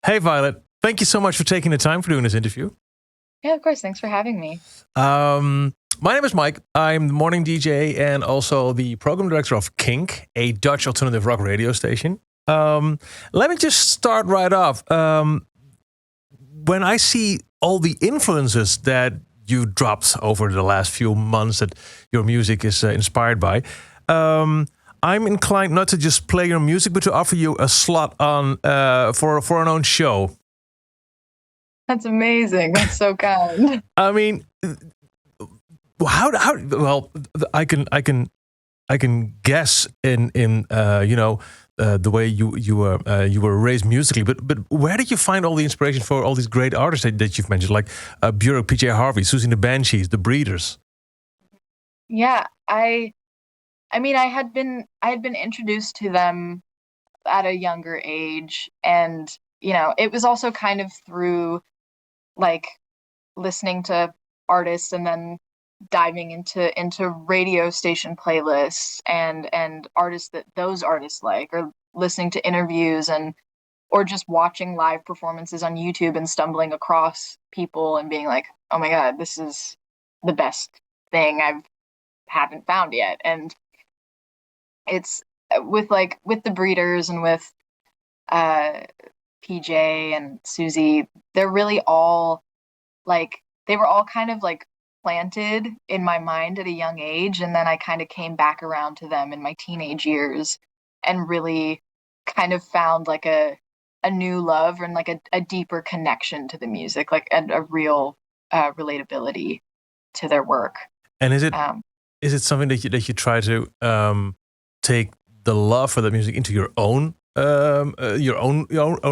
Hey, Violet. Thank you so much for taking the time for doing this interview. Yeah, of course. Thanks for having me. My name is Mike. I'm the morning DJ and also the program director of Kink, a Dutch alternative rock radio station. Let me just start right off. When I see all the influences that you dropped over the last few months that your music is inspired by, I'm inclined not to just play your music, but to offer you a slot on for an own show. That's amazing. That's so kind. I mean, how? Well, I can guess in the way you were raised musically, but where did you find all the inspiration for all these great artists that you've mentioned, like Burek, PJ Harvey, Susie and the Banshees, the Breeders? Yeah, I mean, I had been introduced to them at a younger age, and it was also kind of through like listening to artists and then diving into radio station playlists and artists that those artists like, or listening to interviews and or just watching live performances on YouTube and stumbling across people and being like, oh my God, this is the best thing I haven't found yet. And it's with the Breeders and with uh PJ and Susie, they're really all they were all kind of like planted in my mind at a young age, and then I kind of came back around to them in my teenage years and really kind of found like a new love and like a deeper connection to the music, like a real relatability to their work. And is it something that you try to take the love for the music into your own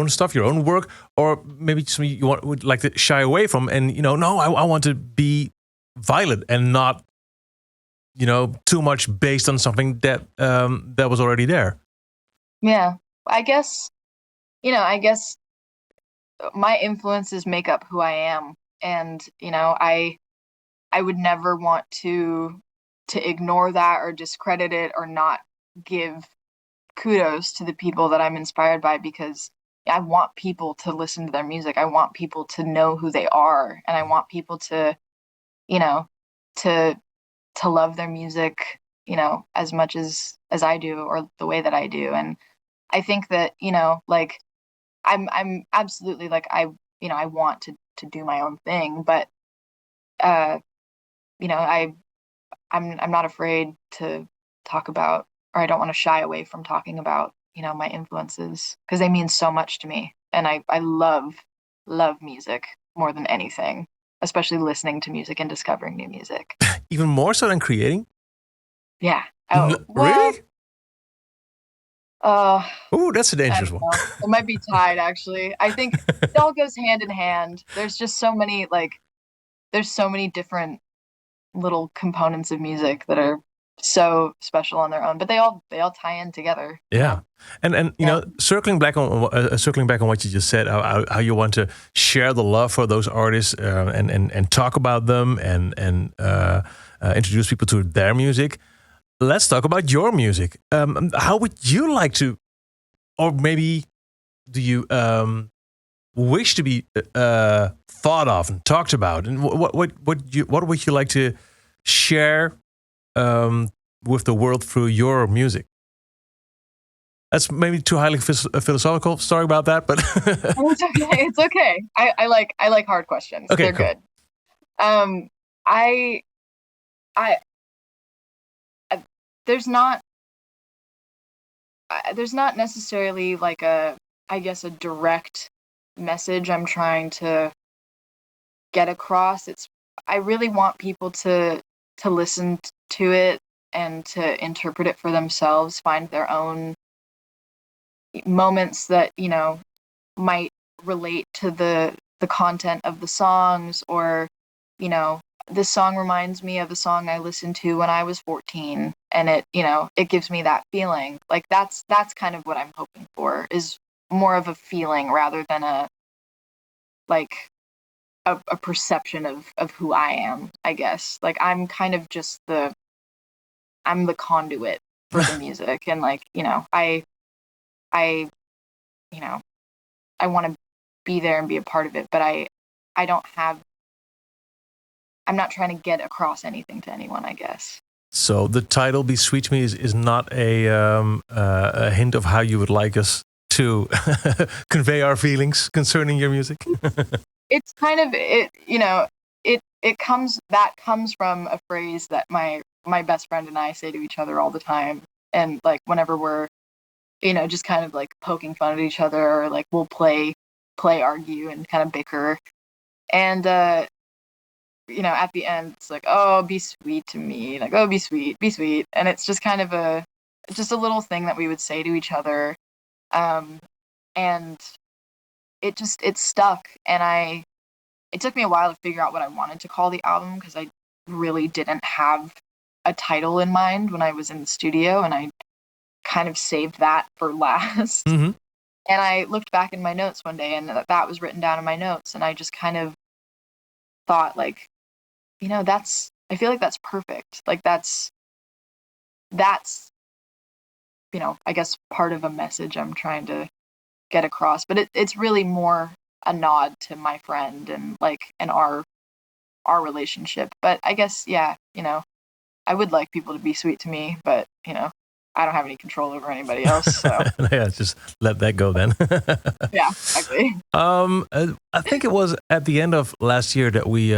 stuff, your own work, or maybe something you would like to shy away from, and no, I want to be Violet and not too much based on something that that was already there. Yeah, I guess my influences make up who I am, and I would never want to ignore that or discredit it or not give kudos to the people that I'm inspired by, because I want people to listen to their music. I want people to know who they are, and I want people to, you know, to love their music, as much as I do, or the way that I do. And I think that, like I'm absolutely like I want to do my own thing, but uh I'm not afraid to talk about, or I don't want to shy away from talking about, my influences, because they mean so much to me. And I love music more than anything, especially listening to music and discovering new music. Even more so than creating? Yeah. Oh, well, really? Oh, that's a dangerous one. It might be tied, actually. I think it all goes hand in hand. There's just so many there's so many different little components of music that are so special on their own, but they all tie in together. Yeah, and circling back on what you just said, how you want to share the love for those artists and talk about them and introduce people to their music. Let's talk about your music. How would you like to, or maybe do you wish to be thought of and talked about, and what would you like to share with the world through your music? That's maybe too highly philosophical. Sorry about that, but It's okay. It's okay. I like hard questions. Okay, They're cool. good. I there's not necessarily like I guess a direct message I'm trying to get across. I really want people to listen to it and to interpret it for themselves, find their own moments that might relate to the content of the songs, or this song reminds me of a song I listened to when I was 14, and it gives me that feeling. Like that's kind of what I'm hoping for, is more of a feeling rather than a perception of who I am, I guess. Like I'm kind of just I'm the conduit for the music, and I I want to be there and be a part of it, but I'm not trying to get across anything to anyone, I guess. So the title "Be Sweet to Me" is not a hint of how you would like us to convey our feelings concerning your music. It's kind of it, it comes from a phrase that my best friend and I say to each other all the time, and like whenever we're just kind of like poking fun at each other, or like we'll play, argue, and kind of bicker, and at the end it's like, oh, be sweet to me, like, oh, be sweet, and it's just kind of a little thing that we would say to each other, and it stuck, and it took me a while to figure out what I wanted to call the album, because I really didn't have a title in mind when I was in the studio, and I kind of saved that for last. Mm-hmm. And I looked back in my notes one day, and that was written down in my notes, and I just kind of thought, like, I feel like that's perfect. Like that's I guess part of a message I'm trying to get across, but it's really more a nod to my friend and our relationship. But I guess, yeah, I would like people to be sweet to me, but I don't have any control over anybody else, so yeah, just let that go then. Yeah, exactly. I think it was at the end of last year that we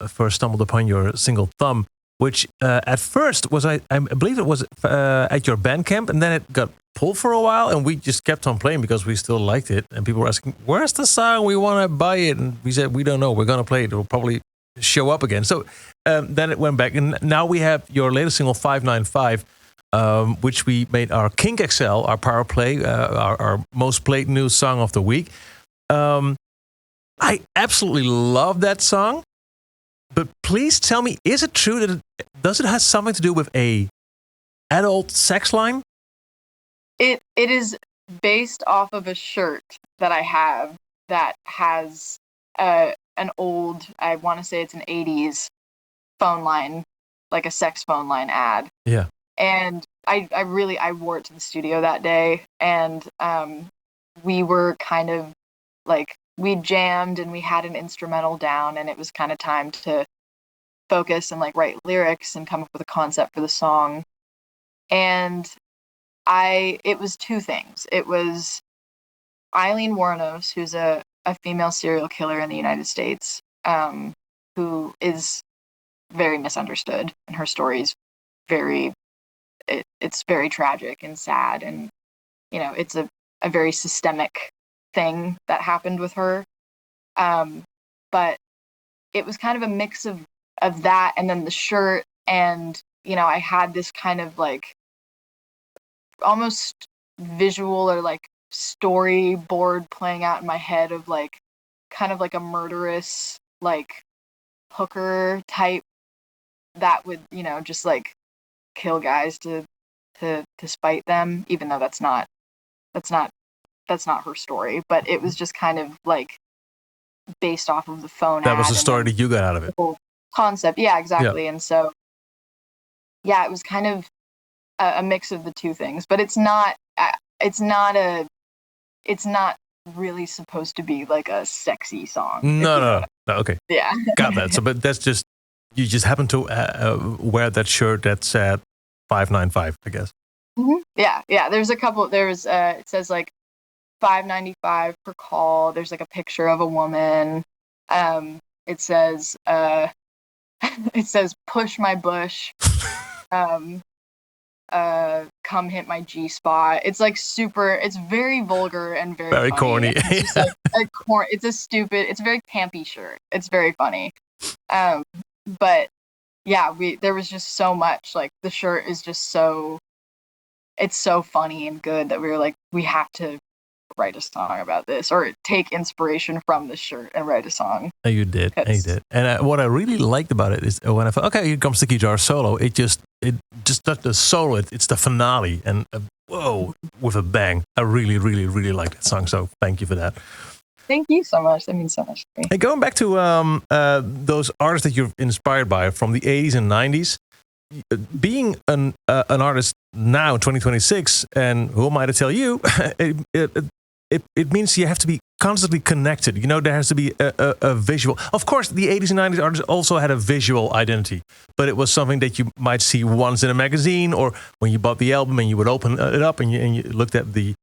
first stumbled upon your single "Thumb," which at first was I believe it was at your Bandcamp, and then it got pulled for a while, and we just kept on playing because we still liked it, and people were asking, "Where's the song? We want to buy it," and we said, "We don't know. We're gonna play it. It'll probably show up again." So then it went back, and now we have your latest single "595." Which we made our Kink XL, our power play, our most played new song of the week. I absolutely love that song. But please tell me, is it true that does it have something to do with a adult sex line? It is based off of a shirt that I have that has an old, I want to say it's an 80s phone line, like a sex phone line ad. Yeah. And I wore it to the studio that day, and we were kind of like, we jammed and we had an instrumental down, and it was kind of time to focus and like write lyrics and come up with a concept for the song. And it was two things. It was Eileen Wuornos, who's a female serial killer in the United States, who is very misunderstood, and her story is it's very tragic and sad, and it's a very systemic thing that happened with her, but it was kind of a mix of that, and then the shirt, and I had this kind of like almost visual or like storyboard playing out in my head of like kind of like a murderous like hooker type that would just like kill guys to spite them, even though that's not her story, but it was just kind of like based off of the phone that ad, was the story that you got out of it, concept. Yeah, exactly. Yeah. And so yeah, it was kind of a mix of the two things, but it's not really supposed to be like a sexy song. No, okay, yeah. Got that. So but that's just, you just happen to wear that shirt that said 595, I guess. Mm-hmm. Yeah. There's a couple. There's it says like $5.95 per call. There's like a picture of a woman. It says push my bush. Come hit my G spot. It's like super. It's very vulgar and very funny. Corny. It's just like it's a very campy shirt. It's very funny. But yeah, there was just so much, like the shirt is just it's so funny and good that we were like, we have to write a song about this, or take inspiration from this shirt and write a song. And you did. And what I really liked about it is when I thought, okay, here comes the guitar solo, it just not the solo, it's the finale, and whoa, with a bang. I really, really, really like that song. So thank you for that. Thank you so much. That means so much to me. Hey, going back to those artists that you're inspired by from the 80s and 90s, being an artist now, 2026, and who am I to tell you, it means you have to be constantly connected. You know, there has to be a visual. Of course, the 80s and 90s artists also had a visual identity, but it was something that you might see once in a magazine, or when you bought the album and you would open it up and you looked at the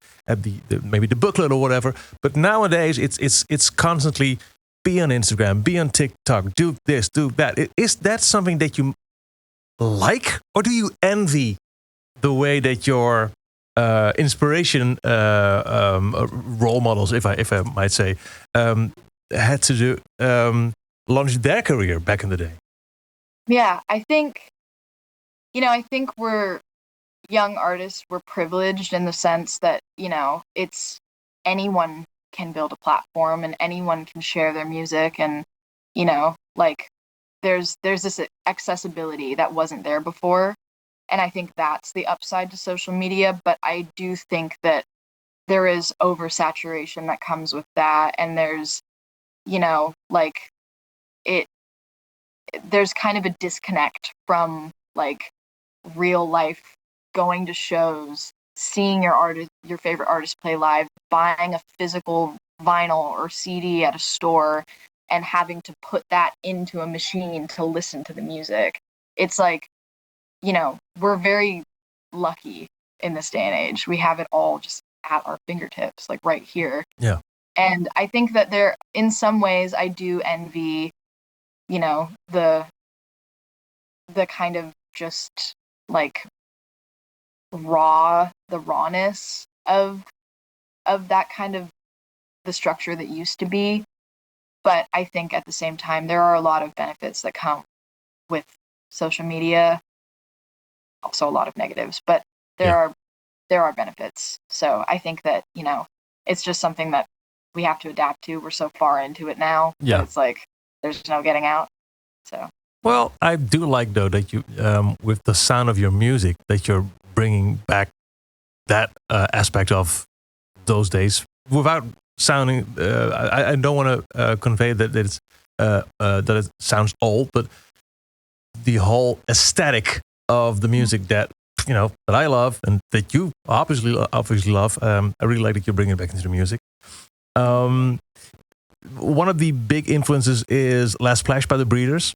maybe the booklet or whatever. But nowadays, it's constantly be on Instagram, be on TikTok, do this, do that. Is that something that you like, or do you envy the way that your inspiration role models, if I might say, had to do launch their career back in the day? Yeah, I think we're young artists. We're privileged in the sense that, it's anyone can build a platform and anyone can share their music, and like there's this accessibility that wasn't there before. And I think that's the upside to social media. But I do think that there is oversaturation that comes with that. And there's, there's kind of a disconnect from like real life, going to shows, seeing your favorite artist play live, buying a physical vinyl or CD at a store, and having to put that into a machine to listen to the music. It's like, we're very lucky in this day and age. We have it all just at our fingertips, like right here. Yeah. And I think that in some ways, I do envy, the kind of just like the rawness of that kind of the structure that used to be. But I think at the same time, there are a lot of benefits that come with social media. Also a lot of negatives, but there are benefits. So I think that, it's just something that we have to adapt to. We're so far into it now. Yeah. It's like, there's no getting out. So. Well, I do like, though, that you, with the sound of your music, that you're bringing back that aspect of those days without sounding, I don't want to convey that it's that it sounds old, but the whole aesthetic of the music that that I love and that you obviously love. I really like that you're bringing it back into the music. One of the big influences is Last Splash by the Breeders.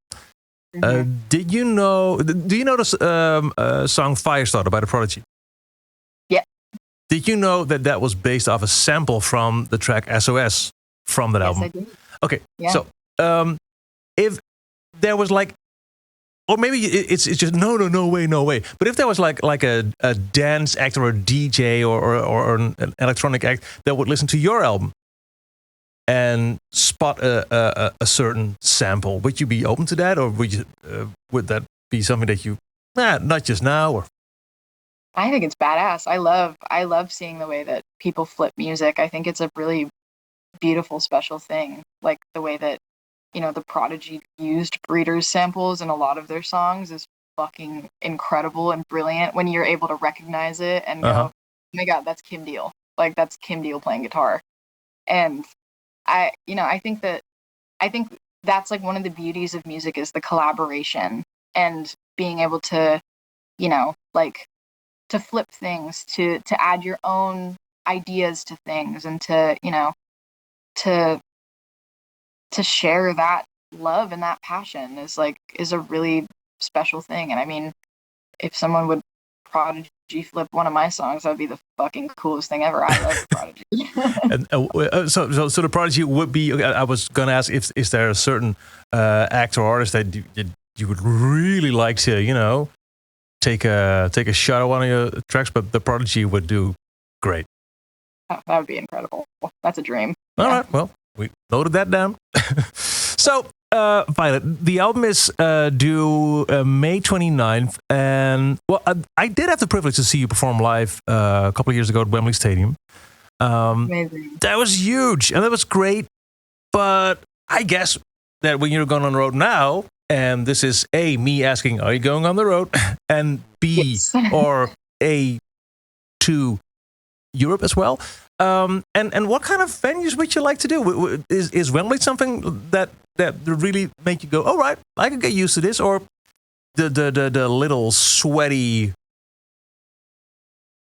Mm-hmm. Do you know the song Firestarter by the Prodigy? Yeah. Did you know that was based off a sample from the track SOS from that album? Yes, I did. Okay, yeah. So if there was like, or maybe it's just no way. But if there was like a dance act or a DJ or an electronic act that would listen to your album and spot a certain sample, would you be open to that, or would that be something that you not just now? Or I think it's badass. I love seeing the way that people flip music. I think it's a really beautiful, special thing. Like the way that the Prodigy used Breeders samples in a lot of their songs is fucking incredible and brilliant when you're able to recognize it and go, oh my God, that's Kim Deal. Like that's Kim Deal playing guitar. And I think that's like one of the beauties of music is the collaboration and being able to, like to flip things, to add your own ideas to things and to share that love and that passion is a really special thing. And I mean, if someone would Prodigy flip one of my songs, that'd be the fucking coolest thing ever. I love Prodigy. And so the Prodigy would be. I was gonna ask, is there a certain actor or artist that you would really like to, take a shot at one of your tracks, but the Prodigy would do great. Oh, that would be incredible. That's a dream. All right, well, we noted that down. So, Violet, the album is due May 29th. And, well, I did have the privilege to see you perform live a couple of years ago at Wembley Stadium. Amazing. That was huge, and that was great. But I guess that when you're going on the road now, and this is A, me asking, are you going on the road? And B, yes. or A, to Europe as well. And what kind of venues would you like to do? Is Wembley something that really make you go, all right, I can get used to this? Or the little sweaty,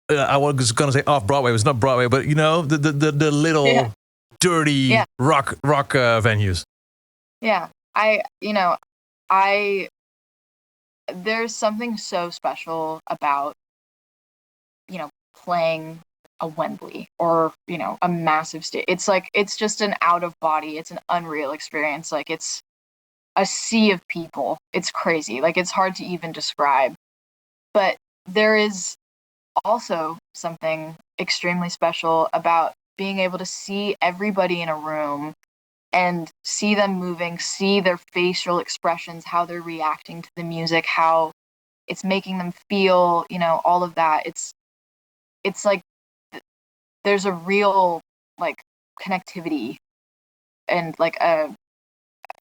I was going to say off Broadway, it's not Broadway, but the little dirty rock venues. Yeah. There's something so special about, playing a Wembley or, a massive stage. It's like, it's just an out of body. It's an unreal experience. Like, it's a sea of people. It's crazy. Like, it's hard to even describe. But there is also something extremely special about being able to see everybody in a room and see them moving, see their facial expressions, how they're reacting to the music, how it's making them feel, all of that. It's like there's a real like connectivity and like a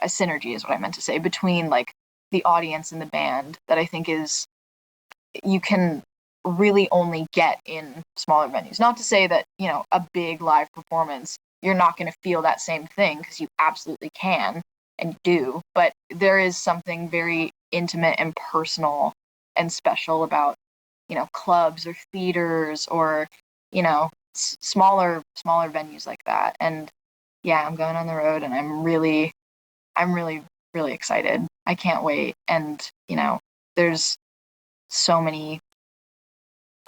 synergy is what I meant to say between like the audience and the band that I think is you can really only get in smaller venues. Not to say that, a big live performance, you're not going to feel that same thing, because you absolutely can and do, but there is something very intimate and personal and special about, clubs or theaters or, smaller venues like that. And yeah, I'm going on the road and I'm really, really excited. I can't wait. And, there's so many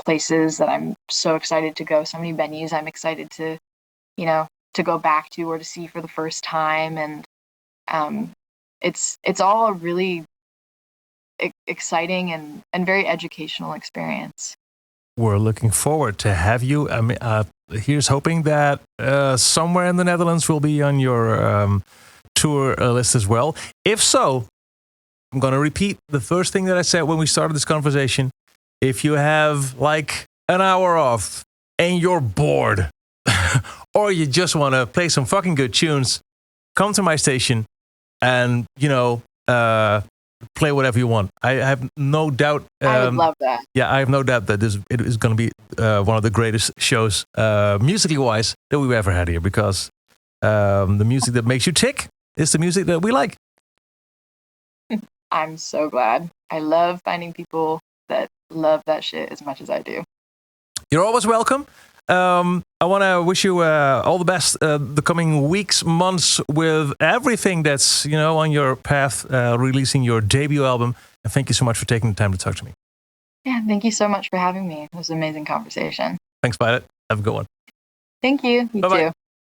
places that I'm so excited to go, so many venues I'm excited to, to go back to or to see for the first time. And it's all a really exciting and very educational experience. We're looking forward to have you. I mean, here's hoping that somewhere in the Netherlands will be on your tour list as well. If so, I'm going to repeat the first thing that I said when we started this conversation. If you have like an hour off and you're bored or you just want to play some fucking good tunes, come to my station and, play whatever you want. I have no doubt. I would love that. Yeah, I have no doubt that it is going to be one of the greatest shows, musically wise, that we've ever had here, because the music that makes you tick is the music that we like. I'm so glad. I love finding people that love that shit as much as I do. You're always welcome. I want to wish you all the best the coming weeks, months, with everything that's on your path, releasing your debut album. And thank you so much for taking the time to talk to me. Yeah, thank you so much for having me. It was an amazing conversation. Thanks, Violet. Have a good one. Thank you. You Bye-bye. too.